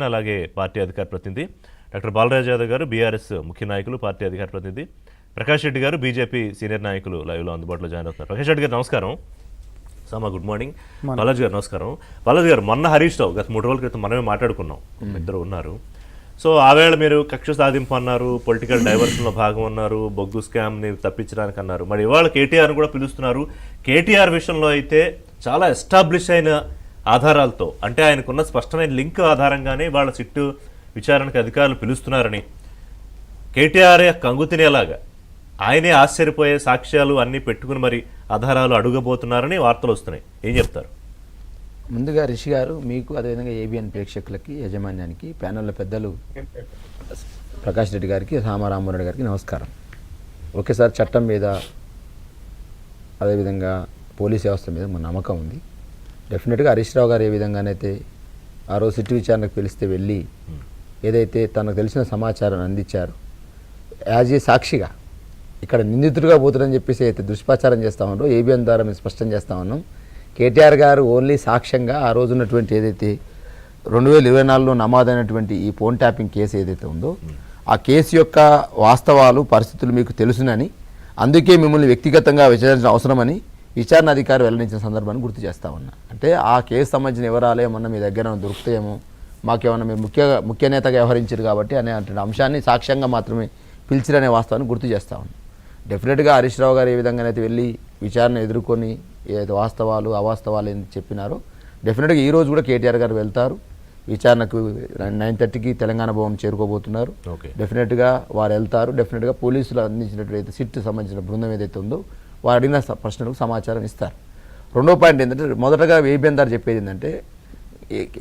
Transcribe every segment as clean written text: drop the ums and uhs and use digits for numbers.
అలాగే పార్టీ అధికార ప్రతినిధి డాక్టర్ బాలరాజ్ యాదవ్ గారు బీఆర్ఎస్ ముఖ్య నాయకులు పార్టీ అధికార ప్రతినిధి ప్రకాష్ రెడ్డి గారు బీజేపీ సీనియర్ నాయకులు లైవ్లో అందుబాటులో జాయిన్ అవుతున్నారు. ప్రకాష్ రెడ్డి గారు నమస్కారం. సామా గుడ్ మార్నింగ్. బాలాజ్ గారు నమస్కారం. బాలాజ్ గారు మొన్న హరీష్ రావు గత 3 రోజుల క్రితం మనమే మాట్లాడుకున్నాం, ఇద్దరు ఉన్నారు. సో ఆవేళ మీరు కక్ష సాధింపు అన్నారు, పొలిటికల్ డైవర్షన్లో భాగం అన్నారు, బొగ్గు స్కామ్ని తప్పించడానికి అన్నారు. మరి ఇవాళ కేటీఆర్ని కూడా పిలుస్తున్నారు. కేటీఆర్ విషయంలో అయితే చాలా ఎస్టాబ్లిష్ అయిన ఆధారాలతో, అంటే ఆయనకున్న స్పష్టమైన లింక్ ఆధారంగానే వాళ్ళ సిట్టు విచారణకు అధికారులు పిలుస్తున్నారని, కేటీఆర్ కంగు తినేలాగా ఆయనే ఆశ్చర్యపోయే సాక్ష్యాలు అన్నీ పెట్టుకుని మరి ఆధారాలు అడుగబోతున్నారని వార్తలు వస్తున్నాయి. ఏం చెప్తారు? ముందుగా రిషి గారు, మీకు అదేవిధంగా ఏబిఎన్ ప్రేక్షకులకి, యాజమాన్యానికి, ప్యానెల్లో పెద్దలు ప్రకాష్ రెడ్డి గారికి, రామారామరెడ్డి గారికి నమస్కారం. ఒకేసారి చట్టం మీద అదేవిధంగా పోలీస్ వ్యవస్థ మీద మన నమ్మకం ఉంది. డెఫినెట్గా హరీష్ రావు గారు ఏ విధంగానైతే ఆ రోజు సిట్టు విచారణకు పిలిస్తే వెళ్ళి ఏదైతే తనకు తెలిసిన సమాచారాన్ని అందించారు, యాజ్ ఏ సాక్షిగా ఇక్కడ నిందితుడిగా పోతుందని చెప్పేసి అయితే దుష్ప్రచారం చేస్తా ఉన్నారో ఏబిఎన్ ద్వారా మేము స్పష్టం చేస్తా ఉన్నాం. కేటీఆర్ గారు ఓన్లీ సాక్ష్యంగా ఆ రోజు ఉన్నటువంటి ఏదైతే 2024లో నమోదైనటువంటి ఈ ఫోన్ ట్యాపింగ్ కేసు ఏదైతే ఉందో ఆ కేసు యొక్క వాస్తవాలు పరిస్థితులు మీకు తెలుసునని, అందుకే మిమ్మల్ని వ్యక్తిగతంగా విచారించిన అవసరమని విచారణ అధికారి వెల్లడించిన సందర్భాన్ని గుర్తు చేస్తా ఉన్నా. అంటే ఆ కేసు సంబంధించిన వివరాలు ఏమన్నా మీ దగ్గర దొరుకుతాయేమో, మాకేమన్నా మీరు ముఖ్య నేతగా వ్యవహరించారు కాబట్టి అనే అంశాన్ని సాక్ష్యంగా మాత్రమే పిలిచిరనే వాస్తవాన్ని గుర్తు చేస్తా ఉన్నా. డెఫినెట్గా హరీష్ రావు గారు ఏ విధంగానైతే వెళ్ళి విచారణ ఎదుర్కొని ఏదైతే వాస్తవాలు అవాస్తవాలు ఏం చెప్పినారో, డెఫినెట్గా ఈరోజు కూడా కేటీఆర్ గారు వెళ్తారు విచారణకు. 9:30కి తెలంగాణ భవన్ చేరుకోబోతున్నారు. డెఫినెట్గా వారు వెళ్తారు. డెఫినెట్గా పోలీసులు అందించినటువంటి సిట్ సంబంధించిన బృందం ఏదైతే ఉందో వారు అడిగిన ప్రశ్నలకు సమాచారం ఇస్తారు. రెండో పాయింట్ ఏంటంటే, మొదటగా ఏబిఎన్ గారు చెప్పేది ఏంటంటే,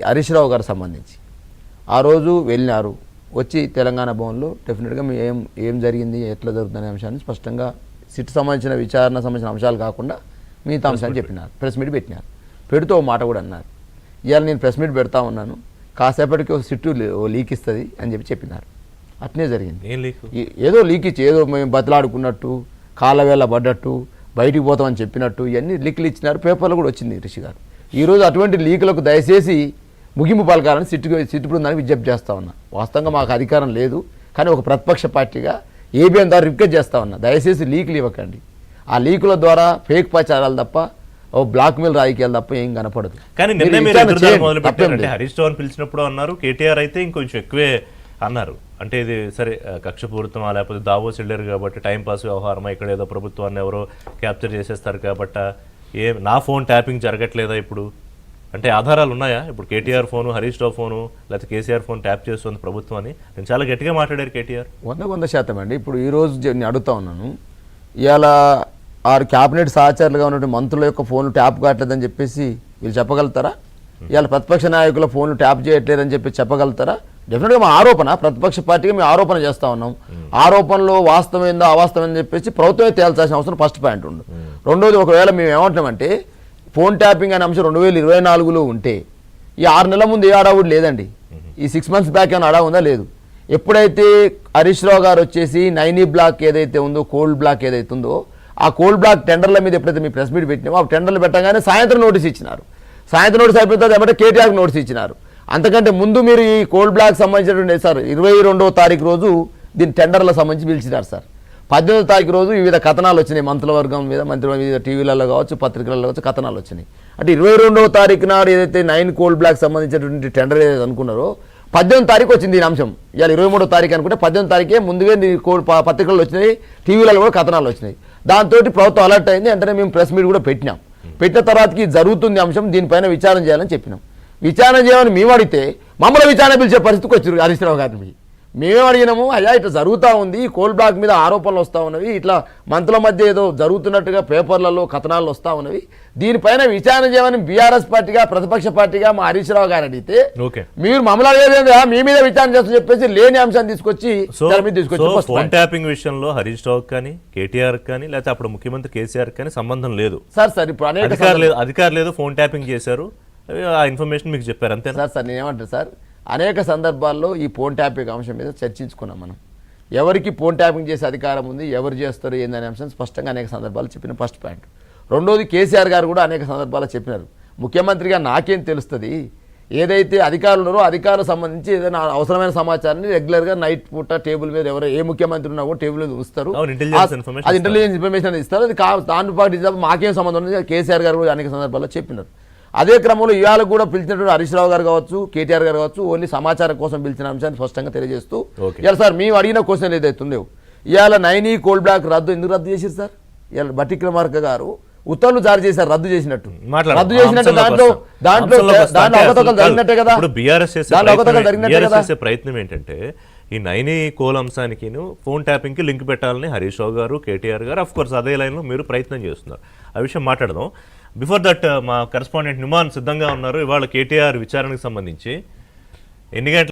హరీష్ రావు గారు సంబంధించి ఆ రోజు వెళ్ళినారు, వచ్చి తెలంగాణ భవన్లో డెఫినెట్గా ఏం జరిగింది, ఎట్లా జరుగుతుందనే అంశాన్ని స్పష్టంగా సిట్ సంబంధించిన విచారణ సంబంధించిన అంశాలు కాకుండా మిగతా అంశాన్ని చెప్పినారు. ప్రెస్ మీట్ పెట్టినారు. పెడుతూ ఓ మాట కూడా అన్నారు, ఇవాళ నేను ప్రెస్ మీట్ పెడతా ఉన్నాను, కాసేపటికి ఒక సిట్టు లీక్ ఇస్తుంది అని చెప్పినారు. అట్నే జరిగింది. ఏదో లీక్ ఇచ్చి ఏదో మేము బతలాడుకున్నట్టు, కాళ్ళవేళ పడ్డట్టు, బయటికి పోతామని చెప్పినట్టు ఇవన్నీ లీకులు ఇచ్చినారు. పేపర్లో కూడా వచ్చింది రిషి గారు. ఈరోజు అటువంటి లీకులకు దయచేసి ముగింపు పలకాలని సిట్టు బృందానికి విజ్ఞప్తి చేస్తా ఉన్నా. వాస్తవంగా మాకు అధికారం లేదు, కానీ ఒక ప్రతిపక్ష పార్టీగా ఏబిఎన్ ద్వారా రిక్వెస్ట్ చేస్తా ఉన్నా, దయచేసి లీకులు ఇవ్వకండి. ఆ లీకుల ద్వారా ఫేక్ ప్రచారాలు తప్ప, ఓ బ్లాక్ మెయిల్ రాజకీయాలు తప్ప ఏం కనపడదు. కానీ హరీష్ రావు పిలిచినప్పుడు అన్నారు, కేటీఆర్ అయితే ఇంకొంచెం ఎక్కువే అన్నారు. అంటే ఇది సరే కక్షపూరితమా, లేకపోతే దావోస్ వెళ్ళారు కాబట్టి టైంపాస్ వ్యవహారమా, ఇక్కడ ఏదో ప్రభుత్వాన్ని ఎవరో క్యాప్చర్ చేసేస్తారు కాబట్టి నా ఫోన్ ట్యాపింగ్ జరగట్లేదా ఇప్పుడు, అంటే ఆధారాలు ఉన్నాయా? ఇప్పుడు కేటీఆర్ ఫోను, హరీష్ రావు ఫోను, లేకపోతే కేసీఆర్ ఫోన్ ట్యాప్ చేస్తుంది ప్రభుత్వం అని నేను చాలా గట్టిగా మాట్లాడారు కేటీఆర్. 100% అండి. ఇప్పుడు ఈరోజు నేను అడుగుతా ఉన్నాను, ఇవాళ 6 క్యాబినెట్ సహచరులుగా ఉన్నటువంటి మంత్రుల యొక్క ఫోన్లు ట్యాప్ కావట్లేదని చెప్పేసి వీళ్ళు చెప్పగలుగుతారా? ఇవాళ ప్రతిపక్ష నాయకుల ఫోన్లు ట్యాప్ చేయట్లేదని చెప్పి చెప్పగలుగుతారా? డెఫినెట్గా మా ఆరోపణ, ప్రతిపక్ష పార్టీగా మేము ఆరోపణ చేస్తూ ఉన్నాం. ఆరోపణలో వాస్తవమైందో అవాస్తవం చెప్పేసి ప్రభుత్వమే తేల్చాల్సిన అవసరం ఫస్ట్ పాయింట్ ఉంది. రెండోది, ఒకవేళ మేము ఏమంటామంటే ఫోన్ ట్యాపింగ్ అనే అంశం 2024లో ఉంటే ఈ 6 నెలల ముందు ఏ అడావుడు లేదండి. ఈ 6 months బ్యాక్ ఏమైనా అడా ఉందా? లేదు. ఎప్పుడైతే హరీష్ రావు గారు వచ్చేసి 9E బ్లాక్ ఏదైతే ఉందో, కోల్డ్ బ్లాక్ ఏదైతే ఉందో, ఆ కోల్డ్ బ్లాక్ టెండర్ల మీద ఎప్పుడైతే మీ ప్రెస్ మీట్ పెట్టినామో ఆ టెండర్లు పెట్టగానే సాయంత్రం నోటీస్ ఇచ్చినారు. సాయంత్రం నోటీస్ అయిపోయిన తర్వాత ఏమంటే కేటీఆర్కి నోటీస్ ఇచ్చినారు. అంతకంటే ముందు మీరు ఈ కోల్డ్ బ్లాక్ సంబంధించినటువంటి సార్ 22వ తారీఖు రోజు దీని టెండర్లకు సంబంధించి పిలిచినారు సార్. 18వ తారీఖు రోజు వివిధ కథనాలు వచ్చినాయి, మంత్రివర్గం మీద, వివిధ టీవీలలో కావచ్చు, పత్రికలలో కావచ్చు కథనాలు వచ్చినాయి. అంటే 22వ తారీఖు నాడు ఏదైతే 9 కోల్డ్ బ్లాక్ సంబంధించినటువంటి టెండర్ ఏదైతే అనుకున్నారో 18వ తారీఖు వచ్చింది ఈ అంశం. ఇవాళ 23వ తారీఖు అనుకుంటే 18వ తారీఖే ముందుగా పత్రికలు వచ్చినాయి, టీవీలలో కూడా కథనాలు వచ్చినాయి. దాంతో ప్రభుత్వం అలర్ట్ అయింది. అంటే మేము ప్రెస్ మీట్ కూడా పెట్టినాం. పెట్టిన తర్వాతకి జరుగుతుంది అంశం, దీనిపైన విచారణ చేయాలని చెప్పినాం. విచారణ చేయాలని మేము అడిగితే మమ్మల్ని విచారణ పిలిచే పరిస్థితికి వచ్చారు హరీష్ రావు గారిని. మేమేం అడిగినాము, అయ్యా ఇట్లా జరుగుతూ ఉంది, కోల్ బ్లాక్ మీద ఆరోపణలు వస్తూ ఉన్నవి, ఇట్లా మంత్రుల మధ్య ఏదో జరుగుతున్నట్టుగా పేపర్లలో కథనాలు వస్తూ ఉన్నవి, దీనిపైన విచారణ చేయమని బీఆర్ఎస్ పార్టీగా, ప్రతిపక్ష పార్టీగా మా హరీష్ రావు గారు అడిగితే మీరు మమ్మల్ని అడిగేది మీ మీద విచారణ చేస్తూ చెప్పేసి లేని అంశాన్ని తీసుకొచ్చి ఫోన్ ట్యాపింగ్ విషయంలో హరీష్ రావు కానీ, కేటీఆర్ కానీ, లేకపోతే అప్పుడు ముఖ్యమంత్రి కేసీఆర్ కానీ సంబంధం లేదు సార్. ఇప్పుడు అధికారులు లేదు, ఫోన్ ట్యాపింగ్ చేశారు, ఆ ఇన్ఫర్మేషన్ మీకు చెప్పారు అంతే సార్. నేనేమంటారు సార్, అనేక సందర్భాల్లో ఈ ఫోన్ ట్యాపింగ్ అంశం మీద చర్చించుకున్నాం మనం. ఎవరికి ఫోన్ ట్యాపింగ్ చేసే అధికారం ఉంది, ఎవరు చేస్తారు ఏందనే అంశం స్పష్టంగా అనేక సందర్భాలు చెప్పిన ఫస్ట్ పాయింట్. రెండోది, కేసీఆర్ గారు కూడా అనేక సందర్భాల్లో చెప్పినారు, ముఖ్యమంత్రిగా నాకేం తెలుస్తుంది, ఏదైతే అధికారులు ఉన్నారో అధికారులకు సంబంధించి ఏదైనా అవసరమైన సమాచారాన్ని రెగ్యులర్గా నైట్ పూట టేబుల్ మీద ఎవరు ఏ ముఖ్యమంత్రి ఉన్నా కూడా టేబుల్ మీద ఉంచుతారు. అవును, intelligence information అది ఇంటెలిజెన్స్ ఇన్ఫర్మేషన్ ఇస్తారు. అది దాంతో పాటు మాకేం సంబంధం ఉంది, కేసీఆర్ గారు కూడా అనేక సందర్భాల్లో చెప్పినారు. అదే క్రమంలో ఇవాళ కూడా పిలిచినటువంటి హరీష్ రావు గారు కావచ్చు, కేటీఆర్ గారు కావచ్చు, ఓన్లీ సమాచారం కోసం పిలిచిన అంశాన్ని స్పష్టంగా తెలియజేస్తూ ఇవాళ సార్ మేము అడిగిన క్వశ్చన్ ఏదైతే ఉందో ఇవాళ నైనీ కోల్ బ్లాక్ రద్దు ఎందుకు రద్దు చేశారు సార్? ఇవాళ బట్టి విక్రమార్క గారు ఉత్తర్వులు జారీ చేశారు రద్దు చేసినట్టు. రద్దు చేసినట్టు దాంట్లో అవకతవకలు జరిగినట్టే కదా. ఇప్పుడు బీఆర్ఎస్ చేసే ప్రయత్నం ఏంటంటే ఈ నైనీ కోల్ అంశానికి ఫోన్ ట్యాపింగ్ కి లింక్ పెట్టాలని హరీష్ రావు గారు, కేటీఆర్ గారు అఫ్ కోర్స్ అదే లైన్ లో మీరు ప్రయత్నం చేస్తున్నారు. ఆ విషయం మాట్లాడదాం. బిఫోర్ దట్ మా కరెస్పాండెంట్ నిమాన్ సిద్ధంగా ఉన్నారు. ఇవాళ కేటీఆర్ విచారణకు సంబంధించి ఎన్ని గంటల